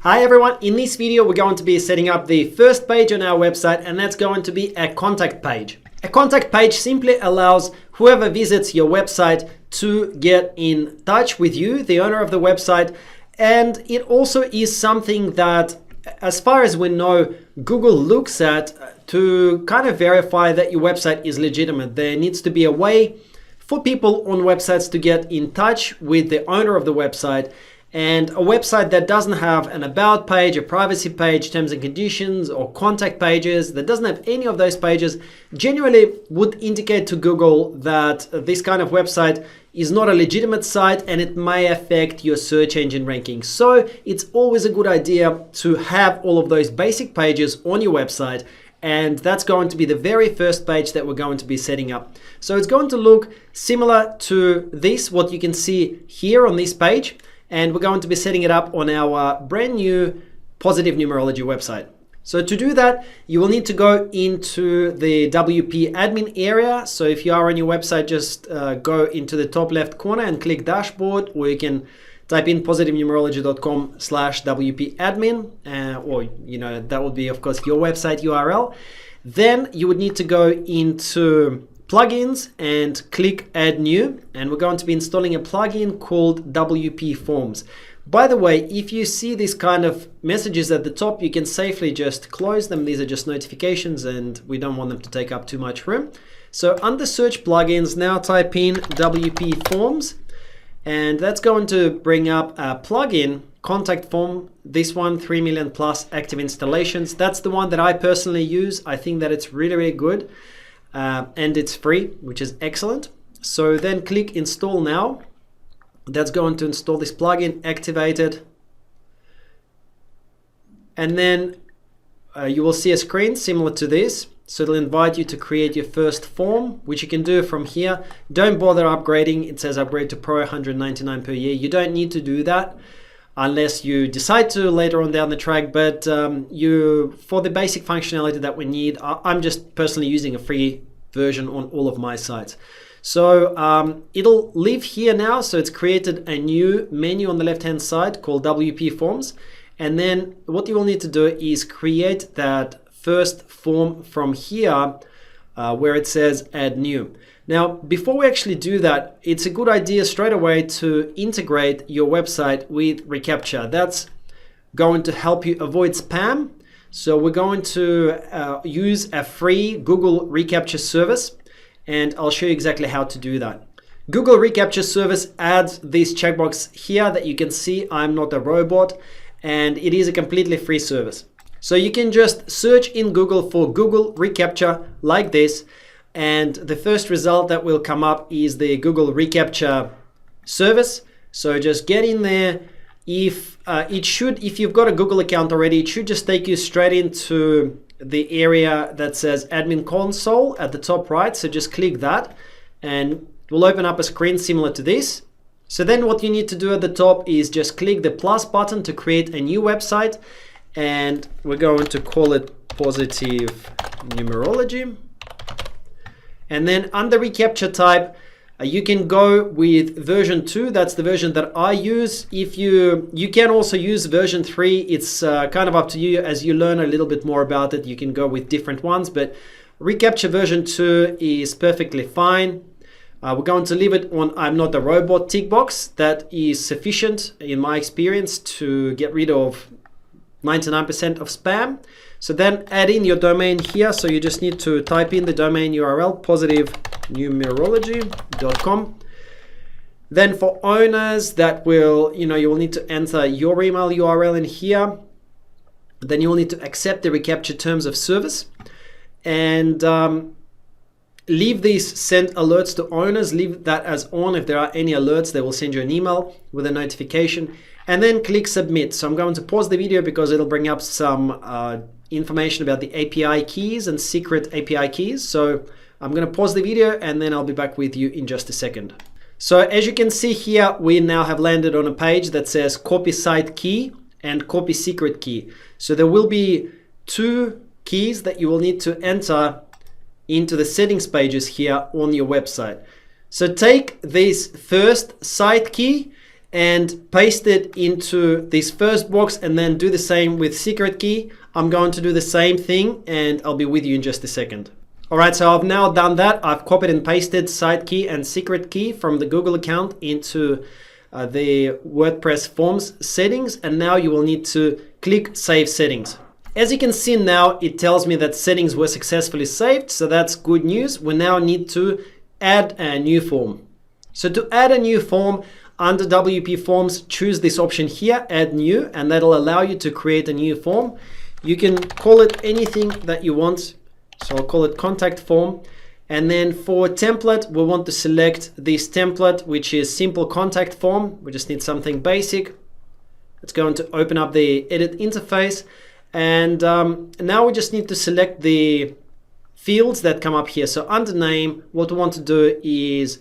Hi everyone, in this video we're going to be setting up the first page on our website, and that's going to be a contact page. A contact page simply allows whoever visits your website to get in touch with you, the owner of the website, and it also is something that, as far as we know, Google looks at to kind of verify that your website is legitimate. There needs to be a way for people on websites to get in touch with the owner of the website. And a website that doesn't have an about page, a privacy page, terms and conditions, or contact pages, that doesn't have any of those pages, generally would indicate to Google that this kind of website is not a legitimate site and it may affect your search engine ranking. So it's always a good idea to have all of those basic pages on your website. And that's going to be the very first page that we're going to be setting up. So it's going to look similar to this, what you can see here on this page. And we're going to be setting it up on our brand new positive numerology website. So to do that, you will need to go into the WP admin area. So if you are on your website, just go into the top left corner and click dashboard, or you can type in positivenumerology.com/WP admin, or that would be, of course, your website URL. Then you would need to go into plugins and click add new, and we're going to be installing a plugin called WP Forms. By the way, if you see this kind of messages at the top, you can safely just close them. These are just notifications and we don't want them to take up too much room. So under search plugins, now type in WP Forms, and that's going to bring up a plugin, contact form. This one, 3 million plus active installations. That's the one that I personally use. I think that it's really, really good. And it's free, which is excellent. So then click install now. That's going to install this plugin, activate it. And then you will see a screen similar to this. So it'll invite you to create your first form, which you can do from here. Don't bother upgrading. It says upgrade to Pro, 199 per year. You don't need to do that unless you decide to later on down the track. But for the basic functionality that we need, I'm just personally using a free version on all of my sites. So it'll live here now. So it's created a new menu on the left hand side called WP Forms. And then what you will need to do is create that first form from here where it says add new. Now, before we actually do that, it's a good idea straight away to integrate your website with reCAPTCHA. That's going to help you avoid spam. So we're going to use a free Google reCAPTCHA service, and I'll show you exactly how to do that. Google reCAPTCHA service adds this checkbox here that you can see, I'm not a robot, and it is a completely free service. So you can just search in Google for Google reCAPTCHA like this, and the first result that will come up is the Google reCAPTCHA service. So just get in there. If you've got a Google account already, it should just take you straight into the area that says admin console at the top right. So just click that and it will open up a screen similar to this. So then what you need to do at the top is just click the plus button to create a new website, and we're going to call it Positive Numerology. And then under reCAPTCHA type, you can go with version 2. That's the version that I use. If you can also use version 3. It's kind of up to you. As you learn a little bit more about it, you can go with different ones. But reCAPTCHA version 2 is perfectly fine. We're going to leave it on I'm not a robot tick box. That is sufficient in my experience to get rid of 99% of spam. So then add in your domain here. So you just need to type in the domain URL, positivenumerology.com. Then for owners, that will, you will need to enter your email URL in here. Then you will need to accept the reCAPTCHA terms of service, and leave these send alerts to owners. Leave that as on. If there are any alerts, they will send you an email with a notification, and then click submit. So I'm going to pause the video because it'll bring up some information about the API keys and secret API keys. So I'm going to pause the video and then I'll be back with you in just a second. So as you can see here, we now have landed on a page that says copy site key and copy secret key. So there will be two keys that you will need to enter into the settings pages here on your website. So take this first site key and paste it into this first box, and then do the same with secret key. I'm going to do the same thing, and I'll be with you in just a second. All right, so I've now done that. I've copied and pasted site key and secret key from the Google account into the WordPress forms settings, and now you will need to click Save Settings. As you can see now, it tells me that settings were successfully saved, so that's good news. We now need to add a new form. So to add a new form, under WP Forms, choose this option here, Add New, and that'll allow you to create a new form. You can call it anything that you want. So I'll call it contact form. And then for template, we want to select this template, which is simple contact form. We just need something basic. It's going to open up the edit interface. And now we just need to select the fields that come up here. So under name, what we want to do is,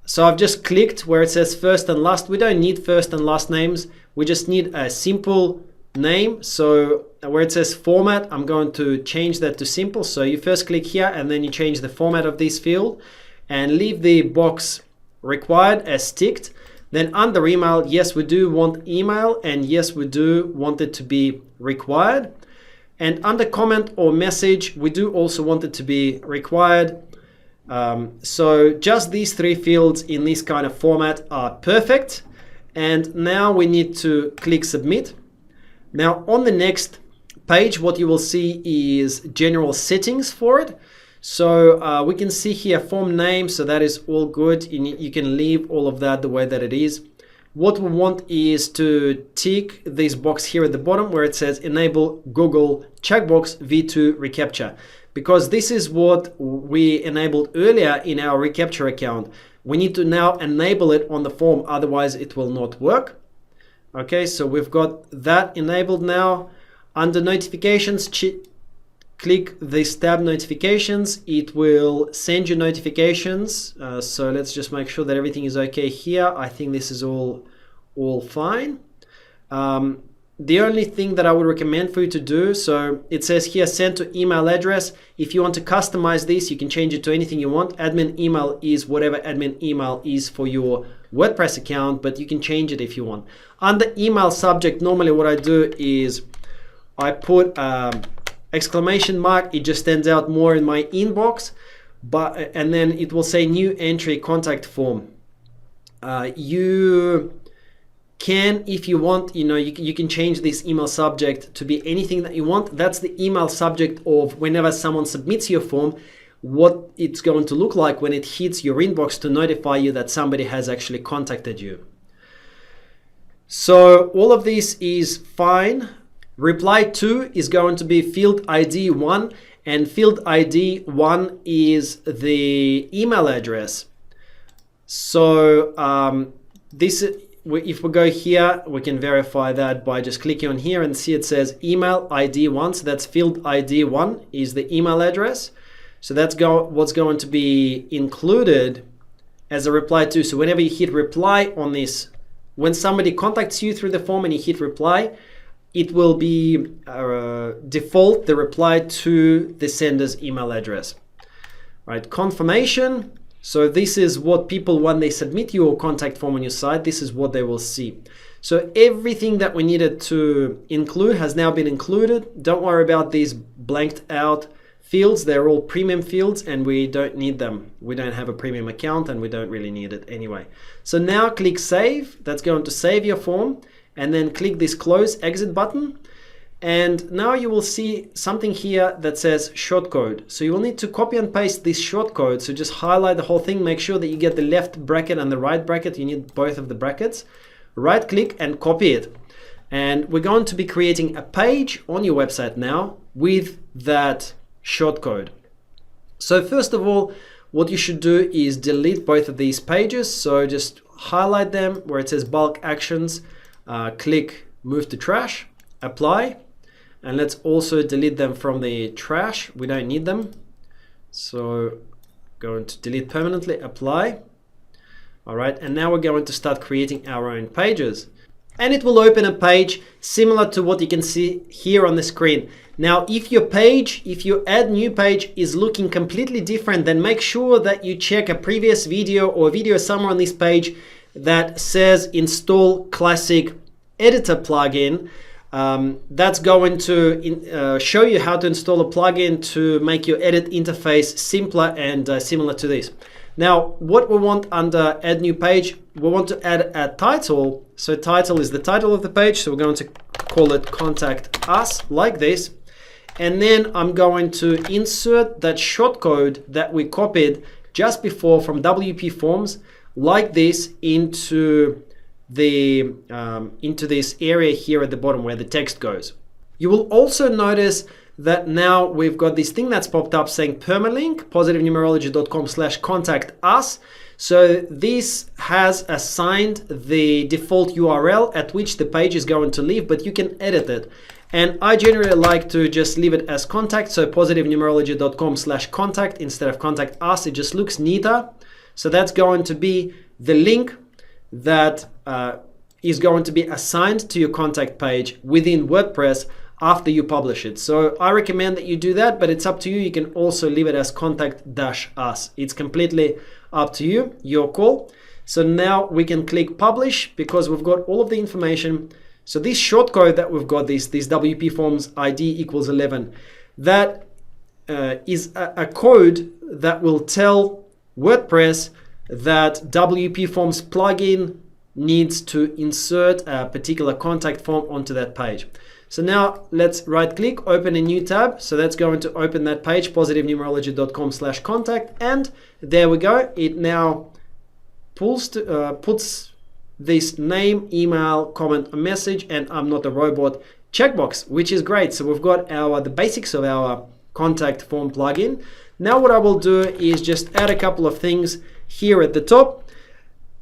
so I've just clicked where it says first and last. We don't need first and last names. We just need a simple name. So where it says format, I'm going to change that to simple. So you first click here and then you change the format of this field and leave the box required as ticked. Then under email, yes, we do want email, and yes, we do want it to be required. And under comment or message, we do also want it to be required. So just these three fields in this kind of format are perfect. And now we need to click submit. Now on the next page, what you will see is general settings for it. So we can see here form name, so that is all good. You can leave all of that the way that it is. What we want is to tick this box here at the bottom where it says enable Google checkbox V2 reCAPTCHA, because this is what we enabled earlier in our reCAPTCHA account. We need to now enable it on the form, otherwise it will not work. Okay, so we've got that enabled now. Under notifications, click this tab notifications. It will send you notifications. So let's just make sure that everything is okay here. I think this is all fine. The only thing that I would recommend for you to do, so it says here send to email address. If you want to customize this, you can change it to anything you want. Admin email is whatever admin email is for your WordPress account, but you can change it if you want. Under email subject, normally what I do is I put exclamation mark. It just stands out more in my inbox, and then it will say new entry contact form. You can, if you want, you can change this email subject to be anything that you want. That's the email subject of whenever someone submits your form, what it's going to look like when it hits your inbox to notify you that somebody has actually contacted you. So all of this is fine. Reply to is going to be field ID 1, and field ID 1 is the email address. So if we go here, we can verify that by just clicking on here and see it says email ID 1. So that's field ID 1 is the email address. So that's what's going to be included as a reply to. So whenever you hit reply on this, when somebody contacts you through the form and you hit reply, it will be default the reply to the sender's email address. Right, confirmation. So this is what people, when they submit your contact form on your site, this is what they will see. So everything that we needed to include has now been included. Don't worry about these blanked out fields. They're all premium fields and we don't need them. We don't have a premium account and we don't really need it anyway. So now click save. That's going to save your form, and then click this close exit button. And now you will see something here that says shortcode. So you will need to copy and paste this shortcode. So just highlight the whole thing. Make sure that you get the left bracket and the right bracket. You need both of the brackets. Right click and copy it. And we're going to be creating a page on your website now with that shortcode. So first of all, what you should do is delete both of these pages. So just highlight them where it says bulk actions. Click move to trash, apply, and let's also delete them from the trash. We don't need them. So going to delete permanently, apply. All right, and now we're going to start creating our own pages. And it will open a page similar to what you can see here on the screen. Now, if your add new page is looking completely different, then make sure that you check a previous video or video somewhere on this page that says install classic editor plugin. That's going to show you how to install a plugin to make your edit interface simpler and similar to this. Now, what we want under add new page, we want to add a title. So title is the title of the page. So we're going to call it contact us like this. And then I'm going to insert that shortcode that we copied just before from WP Forms like this into this area here at the bottom where the text goes. You will also notice that now we've got this thing that's popped up saying permalink positivenumerology.com/contact us. So this has assigned the default URL at which the page is going to live, but you can edit it. And I generally like to just leave it as contact. So positivenumerology.com/contact instead of contact us. It just looks neater. So that's going to be the link that is going to be assigned to your contact page within WordPress after you publish it. So I recommend that you do that, but it's up to you. You can also leave it as contact-us. It's completely up to you, your call. So now we can click publish because we've got all of the information. So this shortcode that we've got, this WP Forms ID equals 11, that is a code that will tell WordPress that WP Forms plugin needs to insert a particular contact form onto that page. So now let's right click, open a new tab. So that's going to open that page, positivenumerology.com/contact. And there we go. It now puts this name, email, comment, a message, and I'm not a robot checkbox, which is great. So we've got the basics of our contact form plugin. Now what I will do is just add a couple of things here at the top.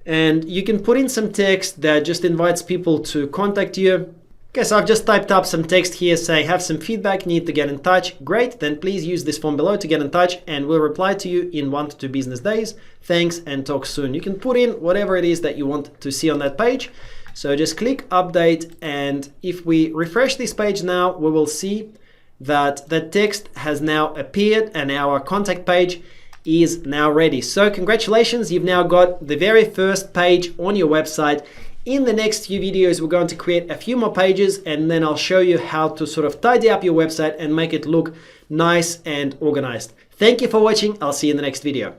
And you can put in some text that just invites people to contact you. Okay, so I've just typed up some text here saying, have some feedback, need to get in touch. Great, then please use this form below to get in touch and we'll reply to you in 1 to 2 business days. Thanks and talk soon. You can put in whatever it is that you want to see on that page. So just click update, and if we refresh this page now, we will see that the text has now appeared and our contact page is now ready. So congratulations, you've now got the very first page on your website. In the next few videos, we're going to create a few more pages, and then I'll show you how to sort of tidy up your website and make it look nice and organized. Thank you for watching. I'll see you in the next video.